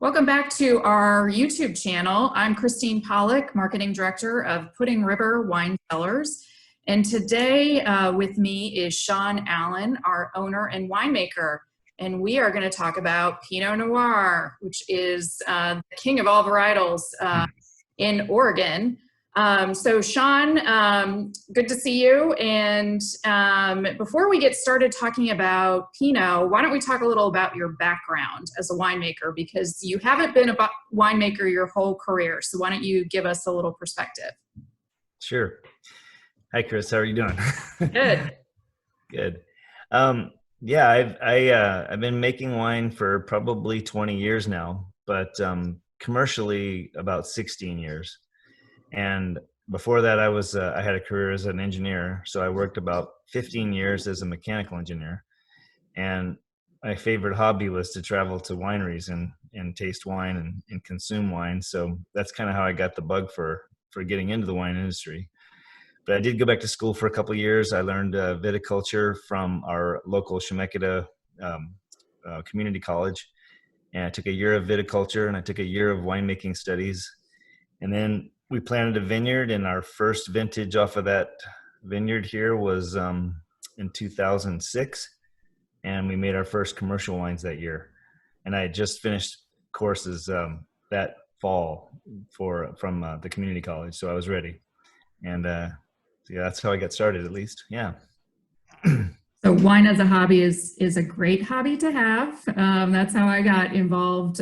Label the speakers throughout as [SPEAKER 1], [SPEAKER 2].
[SPEAKER 1] Welcome back to our YouTube channel. I'm Christine Pollack, Marketing Director of Pudding River Wine Cellars. And today with me is Sean Allen, our owner and winemaker. And we are going to talk about Pinot Noir, which is the king of all varietals in Oregon. So Sean, good to see you. And before we get started talking about Pinot, why don't we talk a little about your background as a winemaker, because you haven't been a winemaker your whole career. So why don't you give us a little perspective?
[SPEAKER 2] Sure. Hi, Chris. How are you doing?
[SPEAKER 1] Good.
[SPEAKER 2] Good. Yeah, I've been making wine for probably 20 years now, but commercially about 16 years. And before that, I had a career as an engineer. So I worked about 15 years as a mechanical engineer. And my favorite hobby was to travel to wineries and taste wine and consume wine. So that's kind of how I got the bug for getting into the wine industry. But I did go back to school for a couple of years. I learned viticulture from our local Chemeketa community college. And I took a year of viticulture and I took a year of winemaking studies. And then we planted a vineyard, and our first vintage off of that vineyard here was in 2006. And we made our first commercial wines that year. And I had just finished courses that fall from the community college. So I was ready. And so yeah, that's how I got started, at least. Yeah.
[SPEAKER 1] So wine as a hobby is a great hobby to have. That's how I got involved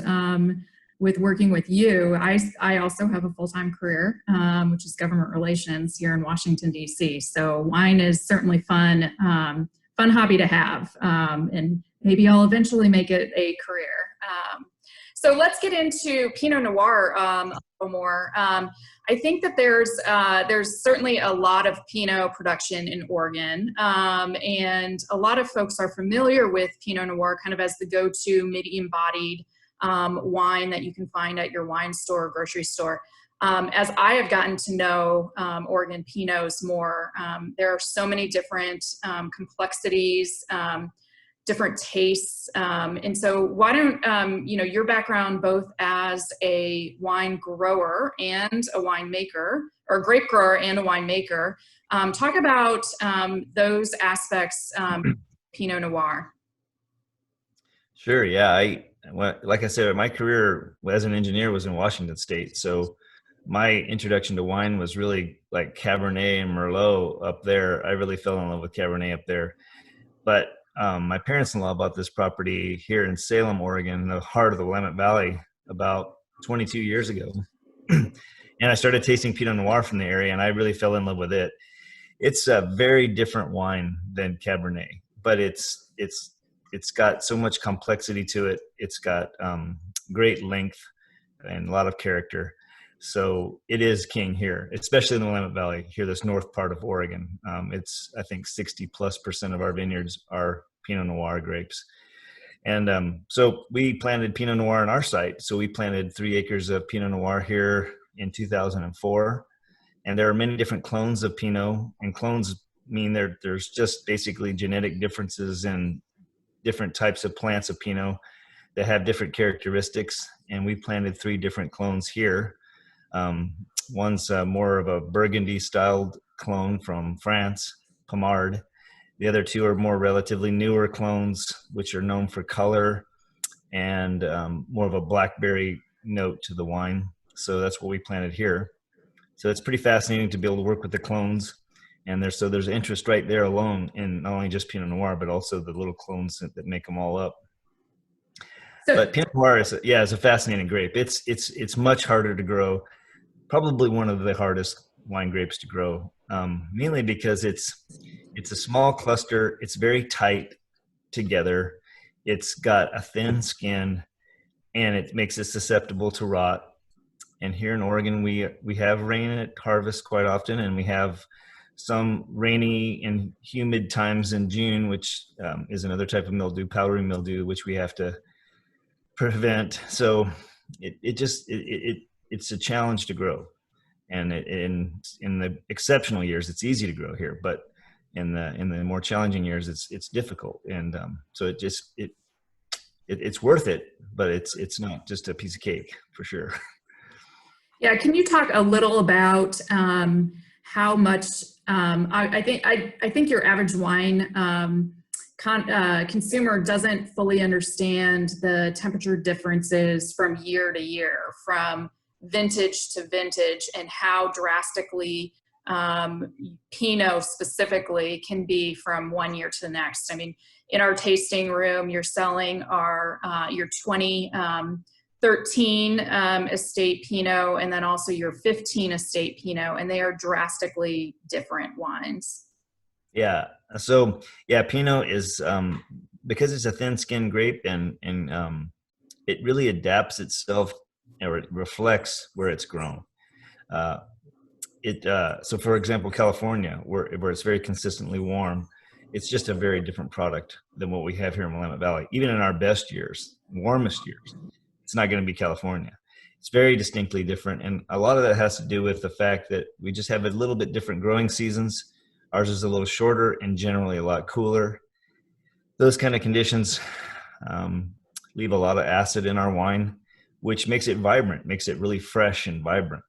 [SPEAKER 1] with working with you. I also have a full-time career, which is government relations here in Washington, D.C. So wine is certainly fun hobby to have. And maybe I'll eventually make it a career. So let's get into Pinot Noir a little more. I think that there's certainly a lot of Pinot production in Oregon, and a lot of folks are familiar with Pinot Noir kind of as the go-to medium-bodied wine that you can find at your wine store or grocery store. As I have gotten to know Oregon Pinots more, there are so many different complexities, different tastes. And so why don't, your background both as a wine grower and a winemaker, or grape grower and a winemaker, talk about those aspects, Pinot Noir.
[SPEAKER 2] Sure. Yeah. Like I said, my career as an engineer was in Washington State. So my introduction to wine was really like Cabernet and Merlot up there. I really fell in love with Cabernet up there. But my parents-in-law bought this property here in Salem, Oregon, in the heart of the Willamette Valley about 22 years ago. And I started tasting Pinot Noir from the area, and I really fell in love with it. It's a very different wine than Cabernet, but it's got so much complexity to it. It's got great length and a lot of character. So it is king here, especially in the Willamette Valley, here, this north part of Oregon. I think 60+% of our vineyards are Pinot Noir grapes. And so we planted Pinot Noir on our site. So we planted 3 acres of Pinot Noir here in 2004. And there are many different clones of Pinot, and clones mean there's just basically genetic differences in different types of plants of Pinot that have different characteristics. And we planted 3 different clones here. One's more of a Burgundy styled clone from France, Pommard. The other 2 are more relatively newer clones, which are known for color and more of a blackberry note to the wine. So that's what we planted here. So it's pretty fascinating to be able to work with the clones. And there's interest right there alone in not only just Pinot Noir, but also the little clones that make them all up. But Pinot Noir is a fascinating grape. It's much harder to grow. Probably one of the hardest wine grapes to grow, mainly because it's a small cluster. It's very tight together. It's got a thin skin, and it makes it susceptible to rot. And here in Oregon, we have rain at harvest quite often, and we have some rainy and humid times in June, which is another type of mildew, powdery mildew, which we have to prevent. So it's a challenge to grow. And in the exceptional years, it's easy to grow here, but in the more challenging years, it's difficult. And so it's worth it, but it's not just a piece of cake for sure.
[SPEAKER 1] Yeah, can you talk a little about how much I think your average wine consumer doesn't fully understand the temperature differences from year to year, from vintage to vintage, and how drastically Pinot specifically can be from one year to the next. I mean, in our tasting room, you're selling your 2013 estate Pinot, and then also your 15 estate Pinot, and they are drastically different wines.
[SPEAKER 2] Yeah. So yeah, Pinot is because it's a thin-skinned grape, and it really adapts itself, or it reflects where it's grown. So for example, California, where it's very consistently warm, it's just a very different product than what we have here in Willamette Valley. Even in our best years, warmest years, it's not going to be California. It's very distinctly different. And a lot of that has to do with the fact that we just have a little bit different growing seasons. Ours is a little shorter and generally a lot cooler. Those kind of conditions leave a lot of acid in our wine, which makes it vibrant, makes it really fresh and vibrant.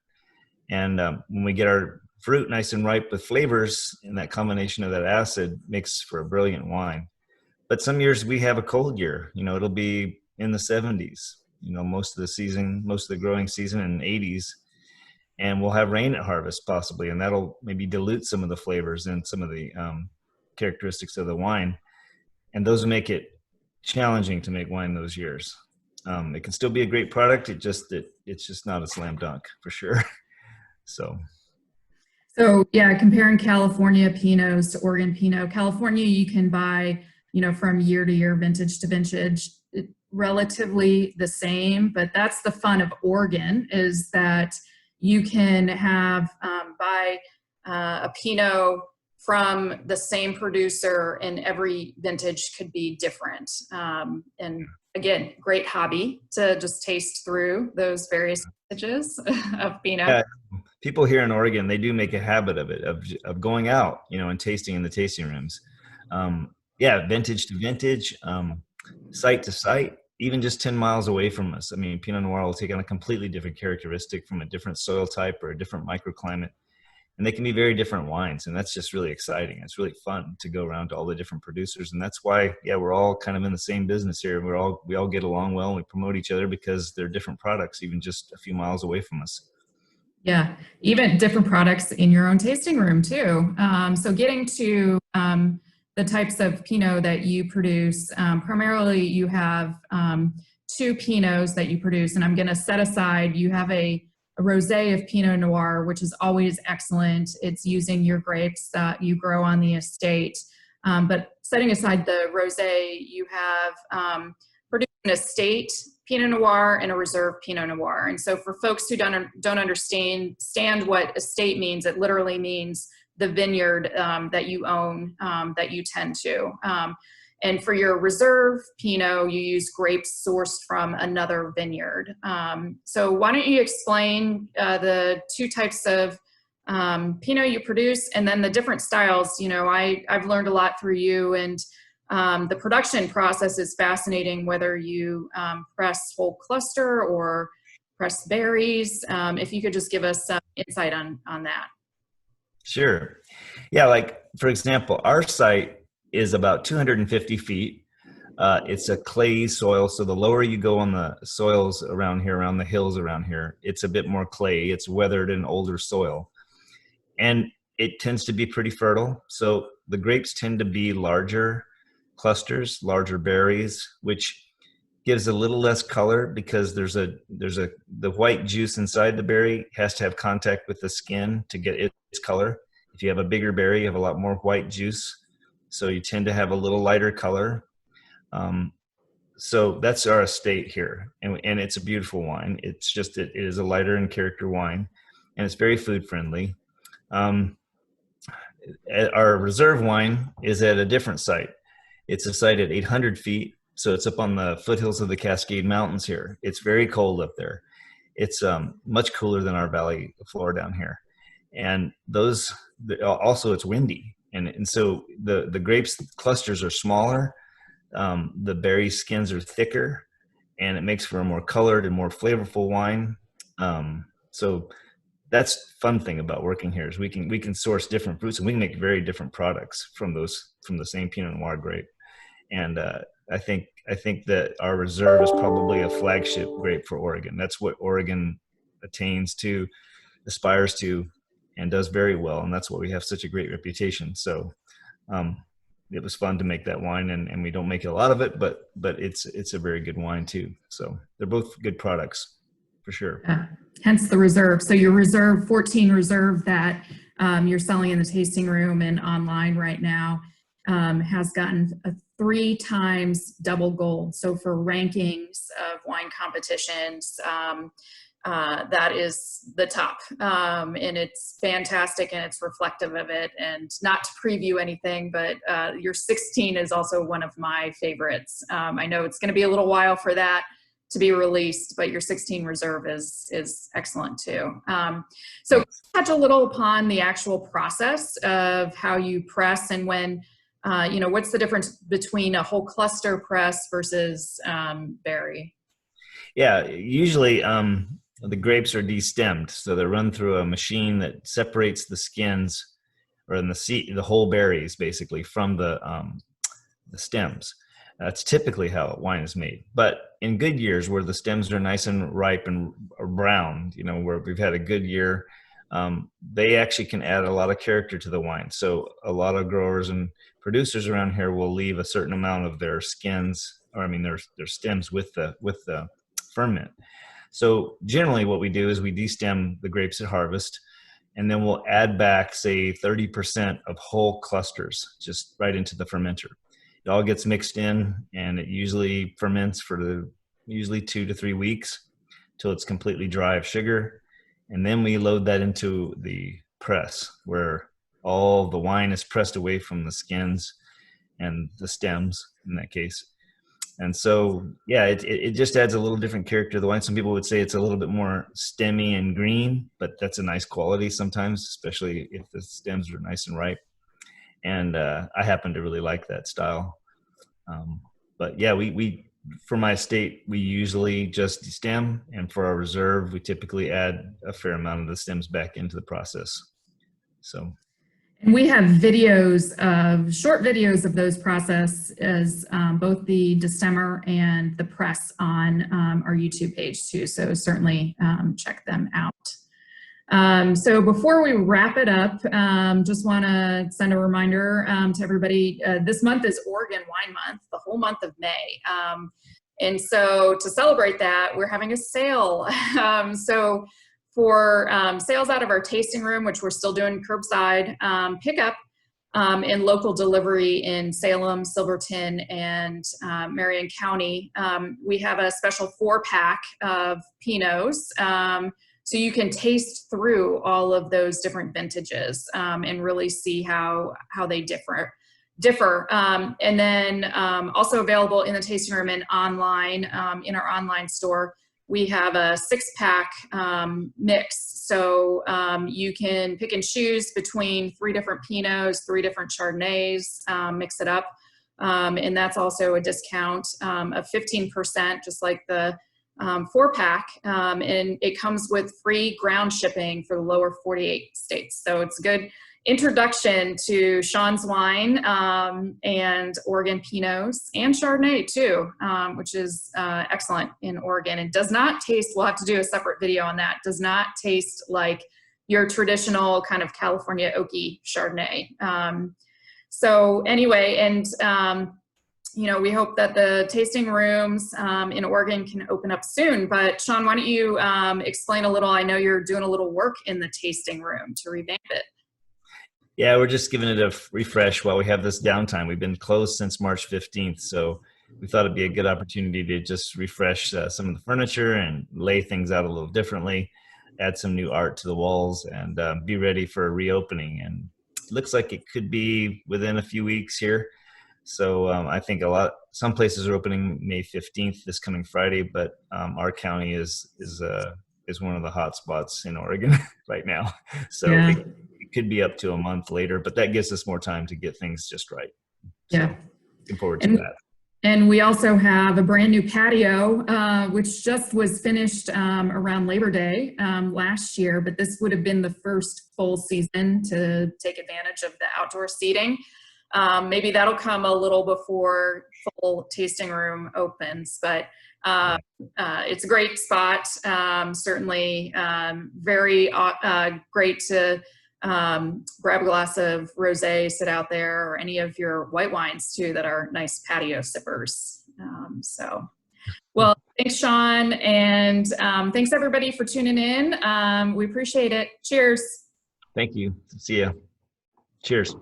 [SPEAKER 2] And when we get our fruit nice and ripe with flavors, and that combination of that acid makes for a brilliant wine. But some years we have a cold year, it'll be in the 70s, most of the season, most of the growing season in the 80s. And we'll have rain at harvest possibly, and that'll maybe dilute some of the flavors and some of the characteristics of the wine. And those will make it challenging to make wine those years. It can still be a great product. It's just not a slam dunk for sure.
[SPEAKER 1] So yeah, comparing California Pinots to Oregon Pinot, California you can buy, from year to year, vintage to vintage, relatively the same. But that's the fun of Oregon, is that you can have buy a Pinot from the same producer, and every vintage could be different. And again, great hobby to just taste through those various vintages of Pinot.
[SPEAKER 2] Yeah. People here in Oregon, they do make a habit of it, of going out, and tasting in the tasting rooms. Vintage to vintage, site to site, even just 10 miles away from us. I mean, Pinot Noir will take on a completely different characteristic from a different soil type or a different microclimate. And they can be very different wines. And that's just really exciting. It's really fun to go around to all the different producers. And that's why, we're all kind of in the same business here. We all get along well, and we promote each other because they're different products, even just a few miles away from us.
[SPEAKER 1] Yeah, even different products in your own tasting room too. So getting to the types of Pinot that you produce, primarily you have two Pinots that you produce, and I'm going to set aside, you have a rosé of Pinot Noir, which is always excellent. It's using your grapes that you grow on the estate. But setting aside the rosé, you have produced an estate Pinot Noir and a reserve Pinot Noir. And so for folks who don't understand what estate means, it literally means the vineyard that you own, that you tend to. And for your reserve Pinot, you use grapes sourced from another vineyard. So why don't you explain the two types of Pinot you produce, and then the different styles. I've learned a lot through you, and the production process is fascinating, whether you press whole cluster or press berries. If you could just give us some insight on that.
[SPEAKER 2] Sure. Yeah, like for example, our site is about 250 feet. It's a clay soil, so the lower you go on the soils around here, around the hills around here, it's a bit more clay. It's weathered and older soil. And it tends to be pretty fertile. So the grapes tend to be larger clusters, larger berries, which gives a little less color because the white juice inside the berry has to have contact with the skin to get its color. If you have a bigger berry, you have a lot more white juice, so you tend to have a little lighter color. So that's our estate here, and it's a beautiful wine. It's just it is a lighter in character wine, and it's very food friendly. Our reserve wine is at a different site. It's a site at 800 feet. So it's up on the foothills of the Cascade Mountains here. It's very cold up there. It's much cooler than our valley floor down here. And also it's windy. And so the grapes clusters are smaller. The berry skins are thicker, and it makes for a more colored and more flavorful wine. So that's fun thing about working here is we can source different fruits, and we can make very different products from the same Pinot Noir grape. And I think that our reserve is probably a flagship grape for Oregon. That's what Oregon aspires to, and does very well. And that's why we have such a great reputation. So it was fun to make that wine, and we don't make a lot of it, but it's a very good wine too. So they're both good products for sure.
[SPEAKER 1] Yeah. Hence the reserve. So your reserve, 14 reserve that you're selling in the tasting room and online right now has gotten a 3 times double gold. So for rankings of wine competitions, that is the top. And it's fantastic, and it's reflective of it. And not to preview anything, but your 16 is also one of my favorites. I know it's going to be a little while for that to be released, but your 16 reserve is excellent too. So touch a little upon the actual process of how you press, and when, what's the difference between a whole cluster press versus berry?
[SPEAKER 2] Yeah, usually the grapes are destemmed, so they're run through a machine that separates the skins, or in the whole berries basically, from the stems. That's typically how wine is made. But in good years where the stems are nice and ripe and brown, where we've had a good year, they actually can add a lot of character to the wine. So a lot of growers and producers around here will leave a certain amount of their skins, their stems with the ferment. So generally what we do is we destem the grapes at harvest, and then we'll add back, say, 30% of whole clusters just right into the fermenter. It all gets mixed in, and it usually ferments for usually 2 to 3 weeks till it's completely dry of sugar. And then we load that into the press, where all the wine is pressed away from the skins and the stems in that case. And so, yeah, it just adds a little different character to the wine. Some people would say it's a little bit more stemmy and green, but that's a nice quality sometimes, especially if the stems are nice and ripe. And I happen to really like that style. But yeah, we for my estate, we usually just destem, and for our reserve, we typically add a fair amount of the stems back into the process. So.
[SPEAKER 1] And we have short videos of those processes, both the destemmer and the press on our YouTube page too. So certainly check them out. So before we wrap it up, just want to send a reminder to everybody. This month is Oregon Wine Month, the whole month of May. And so to celebrate that, we're having a sale. So for sales out of our tasting room, which we're still doing curbside pickup, and local delivery in Salem, Silverton, and Marion County, we have a special 4-pack of Pinots. So you can taste through all of those different vintages and really see how they differ. And then also available in the tasting room and online in our online store, we have a 6-pack mix. So you can pick and choose between 3 different Pinots, 3 different Chardonnays, mix it up. And that's also a discount of 15%, just like the 4-pack, and it comes with free ground shipping for the lower 48 states. So it's a good introduction to Sean's wine and Oregon Pinots and Chardonnay too, which is excellent in Oregon. It does not taste, we'll have to do a separate video on that, does not taste like your traditional kind of California oaky Chardonnay. So anyway, and we hope that the tasting rooms in Oregon can open up soon. But Sean, why don't you explain a little? I know you're doing a little work in the tasting room to revamp it.
[SPEAKER 2] Yeah, we're just giving it a refresh while we have this downtime. We've been closed since March 15th, so we thought it'd be a good opportunity to just refresh some of the furniture and lay things out a little differently, add some new art to the walls, and be ready for a reopening. And it looks like it could be within a few weeks here. So I think some places are opening May 15th, this coming Friday, but our county is one of the hot spots in Oregon right now. So yeah. It could be up to a month later, but that gives us more time to get things just right. So,
[SPEAKER 1] yeah.
[SPEAKER 2] looking forward to that.
[SPEAKER 1] And we also have a brand new patio, which just was finished around Labor Day last year, but this would have been the first full season to take advantage of the outdoor seating. Maybe that'll come a little before full tasting room opens, but it's a great spot. Certainly very great to grab a glass of rosé, sit out there, or any of your white wines too that are nice patio sippers. Well, thanks, Sean, and thanks everybody for tuning in. We appreciate it. Cheers.
[SPEAKER 2] Thank you. See ya. Cheers.